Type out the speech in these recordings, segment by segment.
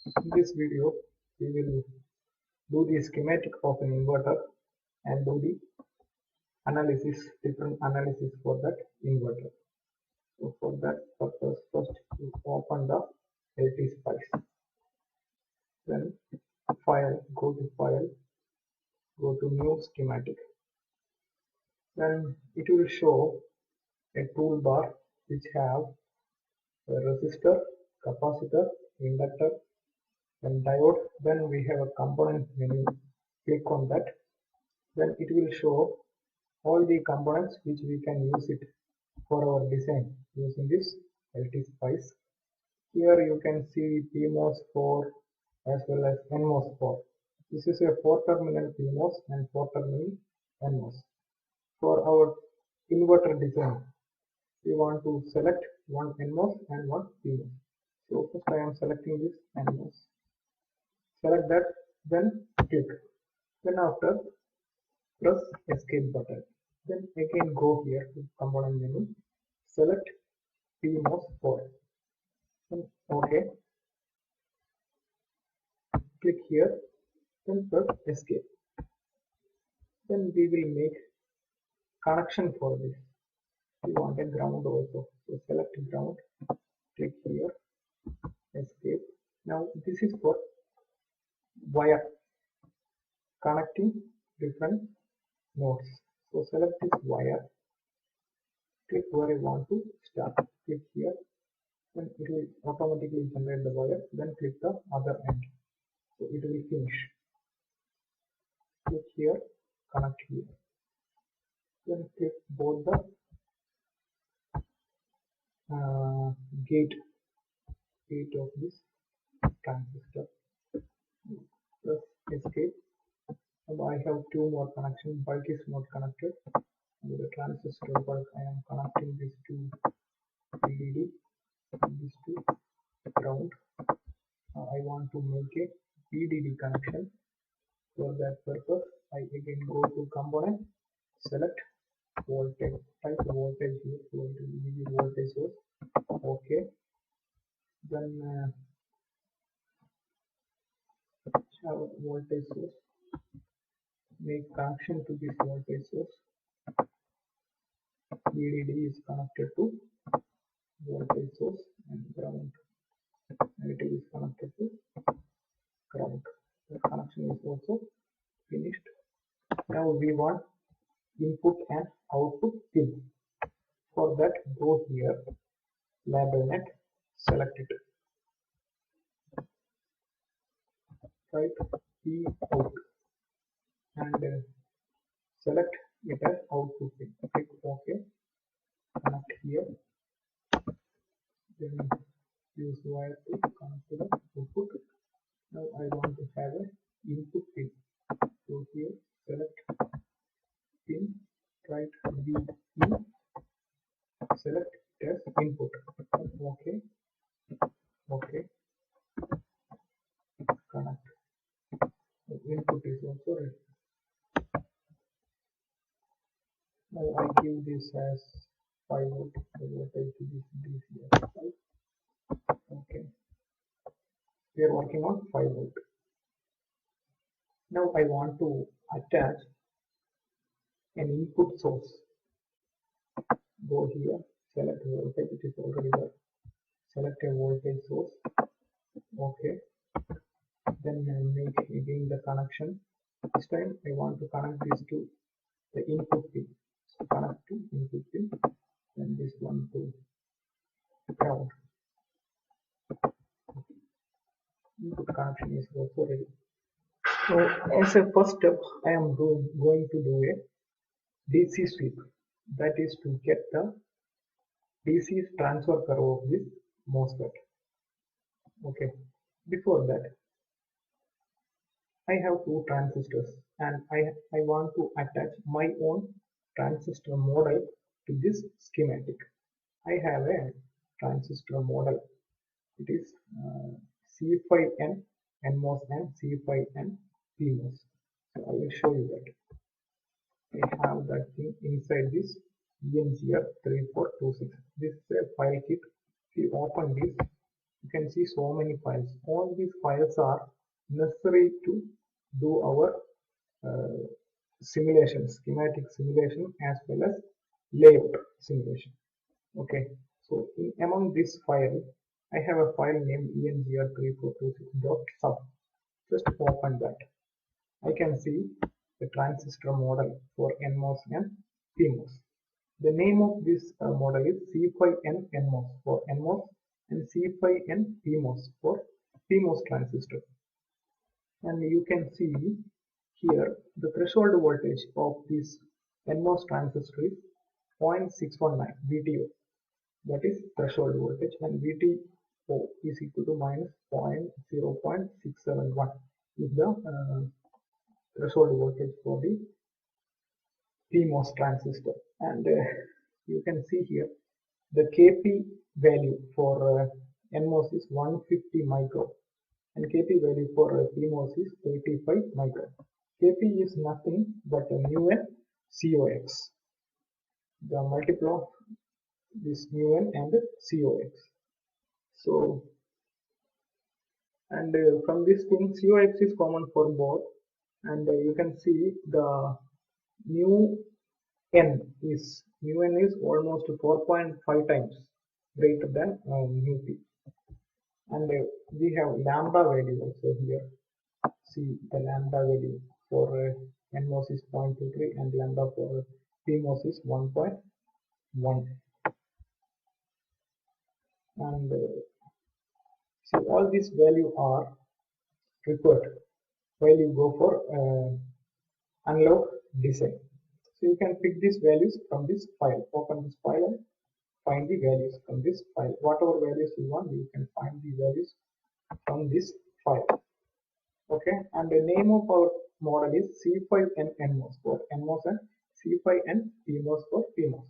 In this video, we will do the schematic of an inverter and do the different analysis for that inverter. So for that purpose, first you open the LTSpice. Then go to new schematic. Then it will show a toolbar which have a resistor, capacitor, inductor, and diode. Then we have a component menu. Click on that. Then it will show all the components which we can use it for our design using this LTSpice. Here you can see PMOS 4 as well as NMOS 4. This is a 4-terminal PMOS and 4-terminal NMOS. For our inverter design, we want to select one NMOS and one PMOS. So first I am selecting this NMOS. Select that, then click. Then after, press escape button. Then again go here to component menu. Select PMOS 4. Then OK. Click here. Then press escape. Then we will make connection for this. We want a ground also. So select ground. Click here. Escape. Now this is for wire connecting different nodes. So select this wire. Click where I want to start. Click here. Then it will automatically generate the wire. Then click the other end. So it will finish. Click here. Connect here. Then click both the gate of this transistor. Press escape. Now I have two more connections. Bulk is not connected. With the transistor bulk, I am connecting this to VDD and this to ground. I want to make a VDD connection. For that purpose, I again go to component, select voltage, type voltage here, voltage source. OK. Then have voltage source. Make connection to this voltage source. VDD is connected to voltage source and ground. Negative is connected to ground. The connection is also finished. Now we want input and output pin. For that, go here, label net, select it. Type P out and select it as output pin. Click OK. Connect here. Then use wire to connect to the output. Now I want to have an input pin. So here select pin, write V in, select it as input. OK. OK. Connect. The input is also ready. Now I give this as 5 volt. The voltage to this DC as 5. OK. We are working on 5 volt. Now I want to attach an input source. Go here, select voltage, it is already there. Select a voltage source. OK. Then make again the connection. This time I want to connect this to the input pin. So connect to input pin. Then this one to ground. Input connection is also ready. So as a first step, I am going to do a DC sweep. That is to get the DC transfer curve of this MOSFET. Okay. Before that, I have two transistors and I want to attach my own transistor model to this schematic. I have a transistor model. It is C5N NMOS and C5N PMOS. So I will show you that. I have that thing inside this ENGR3426. This is a file kit. If you open this, You can see so many files. All these files are necessary to do our simulation, schematic simulation as well as layout simulation. Okay, so among this file, I have a file named engr3426.sub. Just open that. I can see the transistor model for NMOS and PMOS. The name of this model is C5N NMOS for NMOS and C5N PMOS for PMOS transistor. And you can see here the threshold voltage of this NMOS transistor is 0.619 VTO. That is threshold voltage, and VTO is equal to minus 0.671 is the threshold voltage for the PMOS transistor. And you can see here the Kp value for NMOS is 150 micro and Kp value for PMOS is 35 micro. Kp is nothing but mu n COX, the multiple of this mu n and COX. So, and from this thing COX is common for both, and you can see the mu n is almost 4.5 times greater than mu p, and we have lambda value also here. See the lambda value for NMOS is 0.23 and lambda for PMOS is 1.1, and see all these values are required while you go for analog design. So you can pick these values from this file. Open this file and find the values from this file. Whatever values you want, you can find the values from this file. Okay, and the name of our model is C5N NMOS for NMOS and C5N PMOS for PMOS.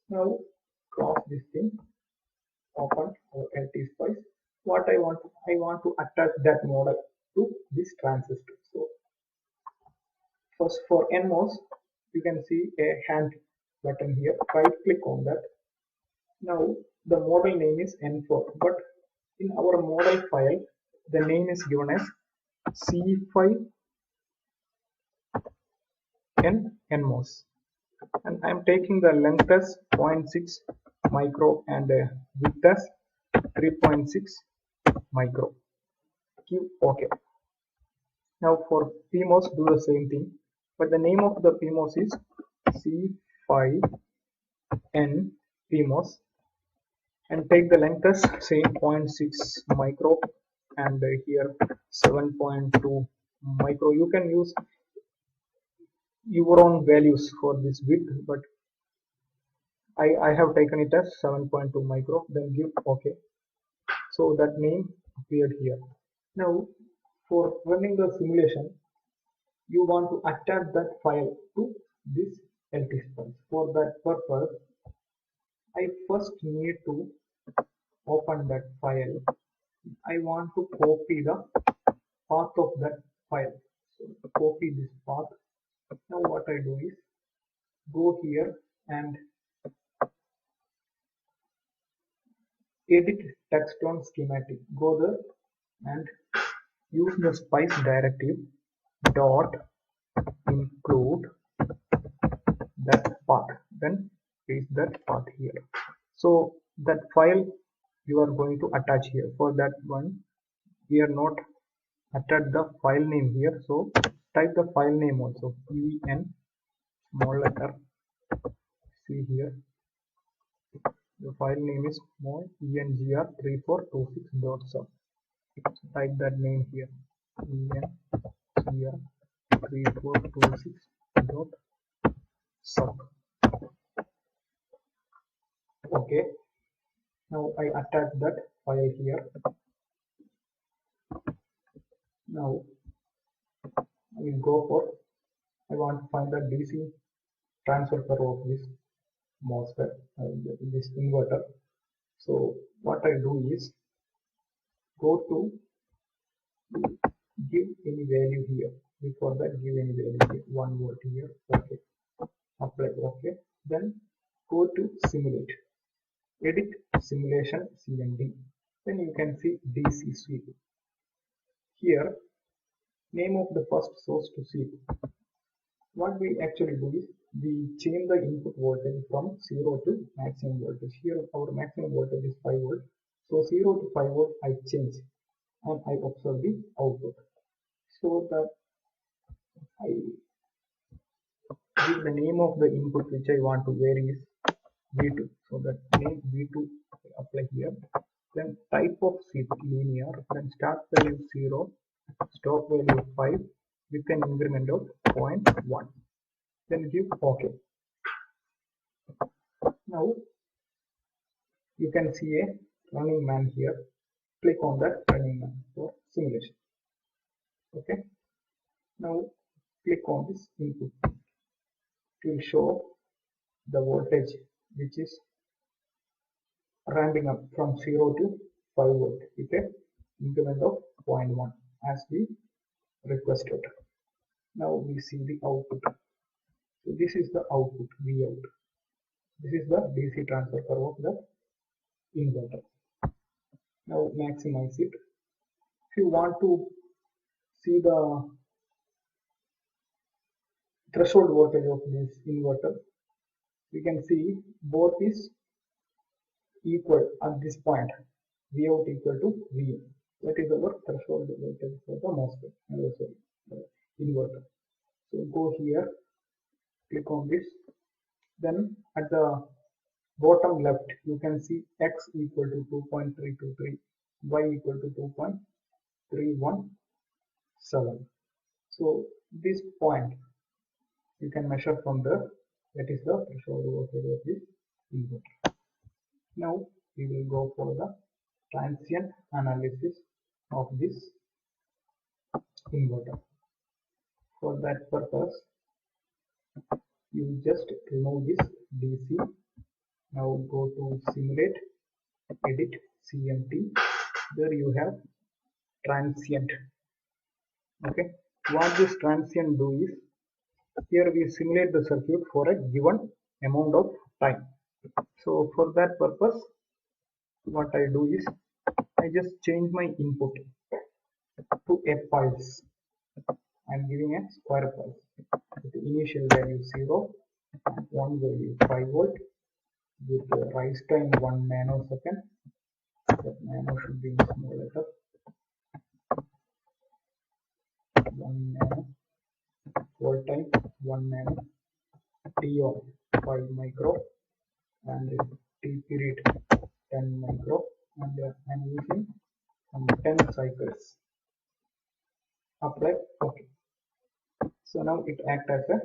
Now cross this thing, open our LT-Spice. What I want to attach that model to this transistor. So first for NMOS, you can see a hand button here. Right click on that. Now the model name is N4, but in our model file the name is given as C5N NMOS, and I am taking the length as 0.6 micro and width as 3.6 micro. Give OK. Now for PMOS do the same thing, but the name of the PMOS is C5N PMOS, and take the length as same 0.6 micro and here 7.2 micro. You can use your own values for this width, but I have taken it as 7.2 micro. Then give OK. So that name appeared here. Now for running the simulation, you want to attach that file to this LT-Spice. For that purpose, I first need to open that file. I want to copy the path of that file. So copy this path. Now what I do is go here and edit text on schematic. Go there and use the spice directive dot include that path. Then paste that path here. So that file you are going to attach here. For that one, we are not attached the file name here, so type the file name also, en small letter. See here the file name is small engr3426.sub. Type that name here, engr3426.sub. Okay, now I attach that file here. Now I will go for, I want to find the DC transfer curve of this MOSFET, this inverter. So what I do is go to give any value here. Before that, give any value here, 1 volt here. Okay, apply OK. Then go to simulate, edit simulation CMD. Then you can see DC sweep. Here, name of the first source to sweep. What we actually do is we change the input voltage from 0 to maximum voltage. Here our maximum voltage is 5 volt. So 0 to 5 volt I change and I observe the output. So that I give the name of the input which I want to vary is V2. So that name V2 I apply here. Then type of sweep linear. Then start value 0, stop value 5 with an increment of 0.1. Then give OK. Now you can see a running man here. Click on that running man for simulation. Okay. Now click on this input. It will show the voltage which is ramping up from 0 to 5 volt with a increment of 0.1 as we requested. Now we see the output. So this is the output V out. This is the DC transfer curve of the inverter. Now maximize it. If you want to see the threshold voltage of this inverter, we can see both is equal at this point. V out equal to V in. That is our threshold voltage for the MOSFET, inverter. So go here, click on this. Then at the bottom left, you can see X equal to 2.323, Y equal to 2.317. So this point you can measure from there. That is the threshold voltage of this inverter. Now we will go for the transient analysis of this inverter. For that purpose, you just remove this DC. Now go to simulate, edit CMT. There you have transient. Okay. What this transient do is, here we simulate the circuit for a given amount of time. So for that purpose, what I do is I just change my input to a pulse. I'm giving a square pulse with the initial value 0 and 1 value 5 volt with the rise time 1 nanosecond. That nano should be in small letter. 1 nano, volt time 1 nano, T on 5 micro, and T period 10 micro, and I'm using 10 cycles. Apply OK. So now it acts as a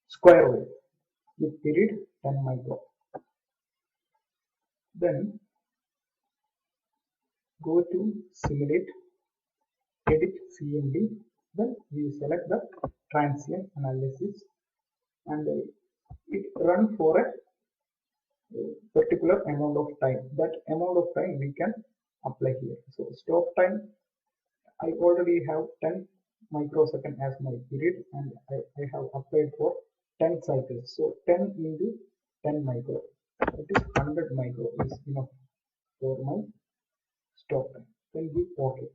square wave with period 10 micro. Then go to simulate, edit CMD. Then we select the transient analysis and it run for a particular amount of time. That amount of time we can apply here. So stop time, I already have 10 microsecond as my period and I have applied for 10 cycles. So 10 into 10 micro, that is 100 micro is enough for my stop time. Then give OK.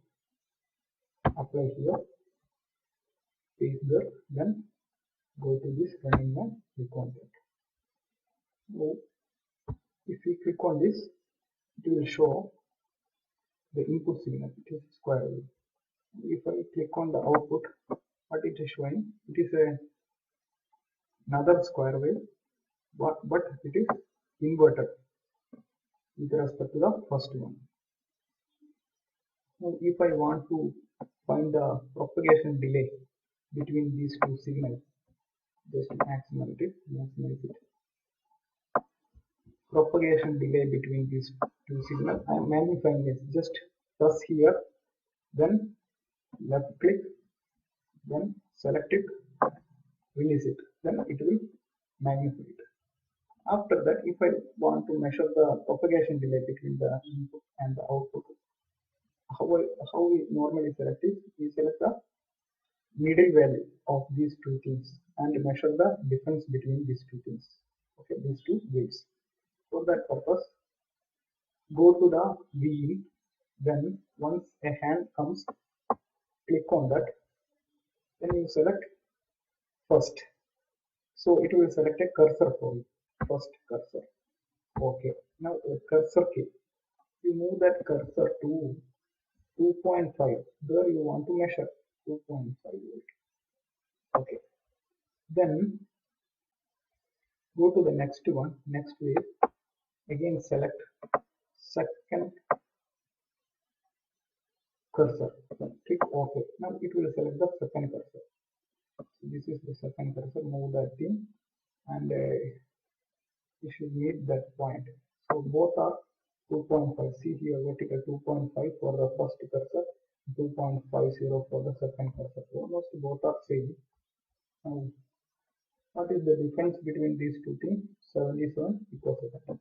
Apply here, paste there, then go to this running man, click on that. Now, if we click on this, it will show the input signal, it is square wave. If I click on the output, what it is showing, it is another square wave, but it is inverted with respect to the first one. Now, if I want to find the propagation delay between these two signals, just maximize it. Propagation delay between these two signals, I am magnifying it. Just press here, then left click, then select it, release it, then it will magnify it. After that, if I want to measure the propagation delay between the input and the output, how we normally select is, we select the middle value of these two things and measure the difference between these two things. Okay, these two waves. For that purpose, go to the wheel. Then once a hand comes, click on that. Then you select first. So it will select a cursor for you. First cursor. Okay. Now a cursor key. You move that cursor to 2.5. There you want to measure 2.5 volt. Okay. Then go to the next one, next wave. Again select second cursor. Click OK. Now it will select the second cursor. So this is the second cursor. Move that in, and you should meet that point. So both are 2.5. See here, vertical 2.5 for the first cursor, 2.50 for the second cursor. Almost both are same. Now, what is the difference between these two things? 77 picoseconds.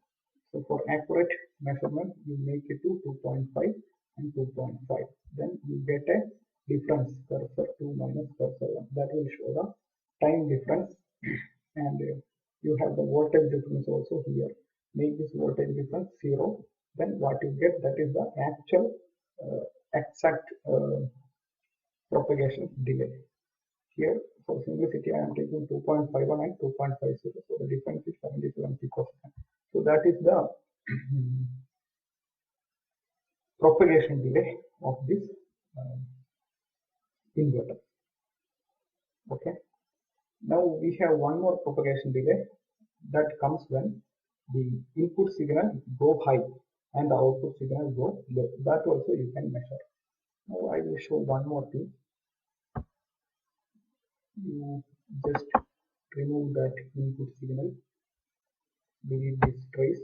So for accurate measurement, you make it to 2.5 and 2.5. Then you get a difference, cursor 2 minus cursor 1. That will show the time difference, and you have the voltage difference also here. Make this voltage difference 0. Then what you get, that is the actual exact propagation delay. Here for simplicity, I am taking 2.51 and 2.50. So the difference is 77 picoseconds. So that is the propagation delay of this inverter. Okay. Now we have one more propagation delay that comes when the input signal go high and the output signal go low. That also you can measure. Now I will show one more thing. You just remove that input signal, delete this trace.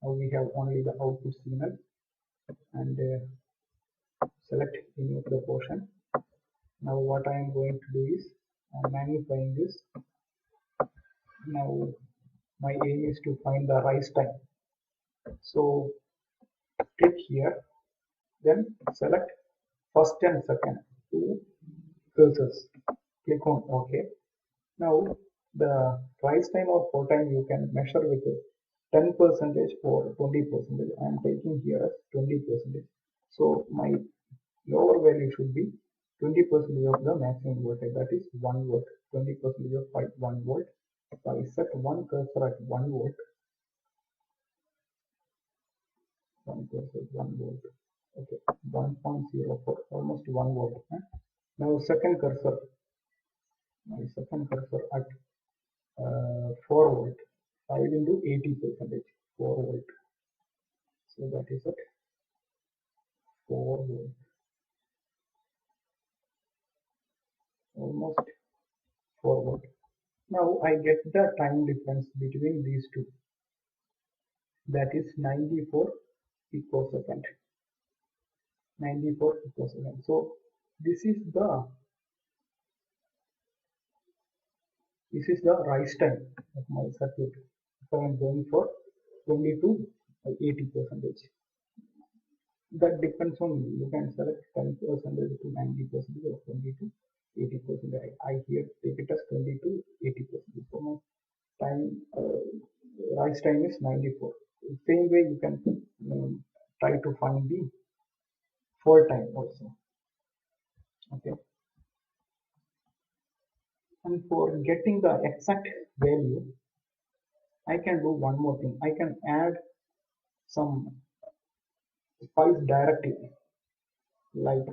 Now we have only the output signal, and select any of the portion. Now what I am going to do is magnifying this. Now my aim is to find the rise time. So click here, then select first and second two cursors. Click on OK. Now the rise time or fall time you can measure with 10% or 20%. I am taking here as 20%. So my lower value should be 20% of the maximum voltage, that is 1 volt. 20% of 1 volt. So I set one cursor at 1 volt. One cursor 1 volt. Okay, 1.04, almost 1 volt. Now second cursor, my second cursor at 4 volt. 5 into 80%, 4 volt. So that is at 4 volt. Almost 4 volt. Now I get the time difference between these two. That is 94 picosecond. 94 picosecond. So this is the rise time of my circuit. So I am going for 20 to 80%. That depends on you. You can select 10% to 90% or 20 to 80%. I here take it as 20 to 80%. So my time rise time is 94. Same way you can try to find the fall time also. Okay. And for getting the exact value, I can do one more thing. I can add some spice directly, like,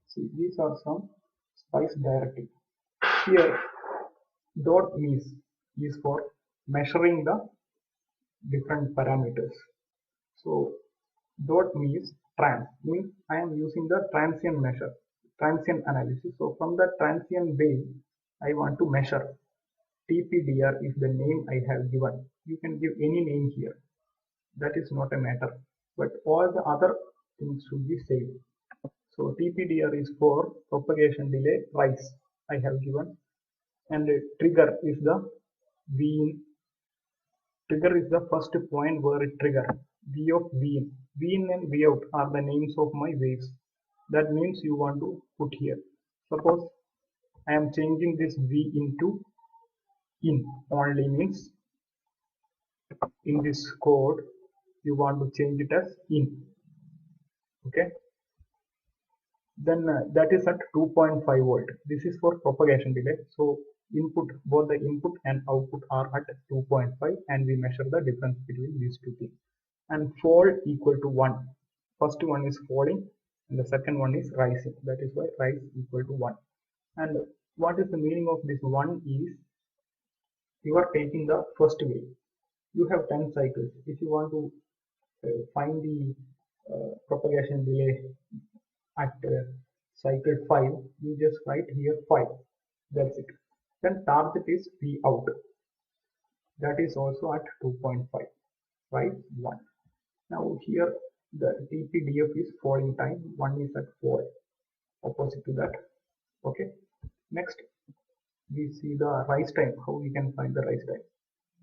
see, these are some spice directly. Here dot means is for measuring the different parameters. So dot means trans means I am using the transient measure, transient analysis. So from the transient way I want to measure. TPDR is the name I have given. You can give any name here. That is not a matter. But all the other things should be same. So TPDR is for propagation delay rise. I have given. And trigger is the V in. Trigger is the first point where it trigger. V of V in. V in and V out are the names of my waves. That means you want to put here. Suppose I am changing this V into in only, means in this code you want to change it as in. Okay, then that is at 2.5 volt. This is for propagation delay. So input, both the input and output are at 2.5, and we measure the difference between these two things. And fall equal to 1. First one is falling and the second one is rising. That is why rise equal to 1. And what is the meaning of this 1 is you are taking the first wave. You have 10 cycles. If you want to find the propagation delay at cycle 5, you just write here 5. That's it. Then target is P out. That is also at 2.5. Right? 1. Now here the TPDF is falling time. 1 is at 4. Opposite to that. Okay. Next, we see the rise time. How we can find the rise time?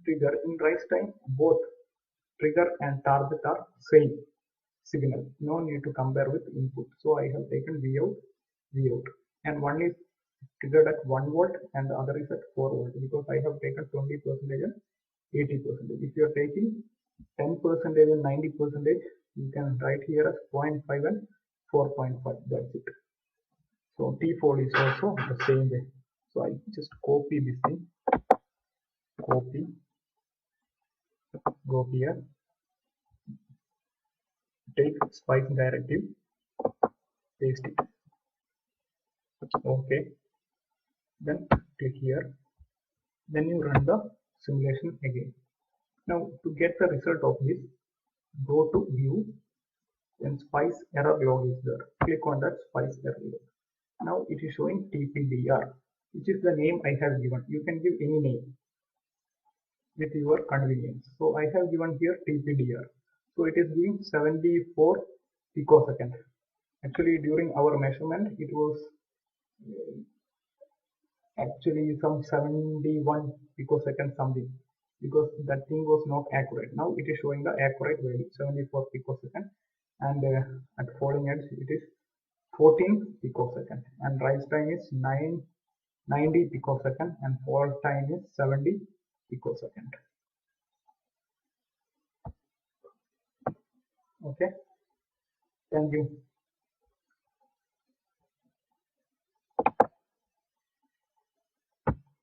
Trigger. In rise time, both trigger and target are same signal. No need to compare with input. So I have taken V out, and one is triggered at 1 volt and the other is at 4 volt, because I have taken 20% and 80%. If you are taking 10% and 90%, you can write here as 0.5 and 4.5. That's it. So T4 is also the same way. So I just copy this thing, copy, go here, take spice directive, paste it. Okay, then click here, then you run the simulation again. Now to get the result of this, go to view, then spice error log is there. Click on that spice error log. Now it is showing TPDR, which is the name I have given. You can give any name with your convenience. So I have given here TPDR. So it is giving 74 picosecond. Actually during our measurement it was actually some 71 picosecond something, because that thing was not accurate. Now it is showing the accurate value 74 picosecond, and at falling edge it is 14 picosecond, and rise time is 90 picosecond, and fall time is 70 picosecond. Okay, thank you.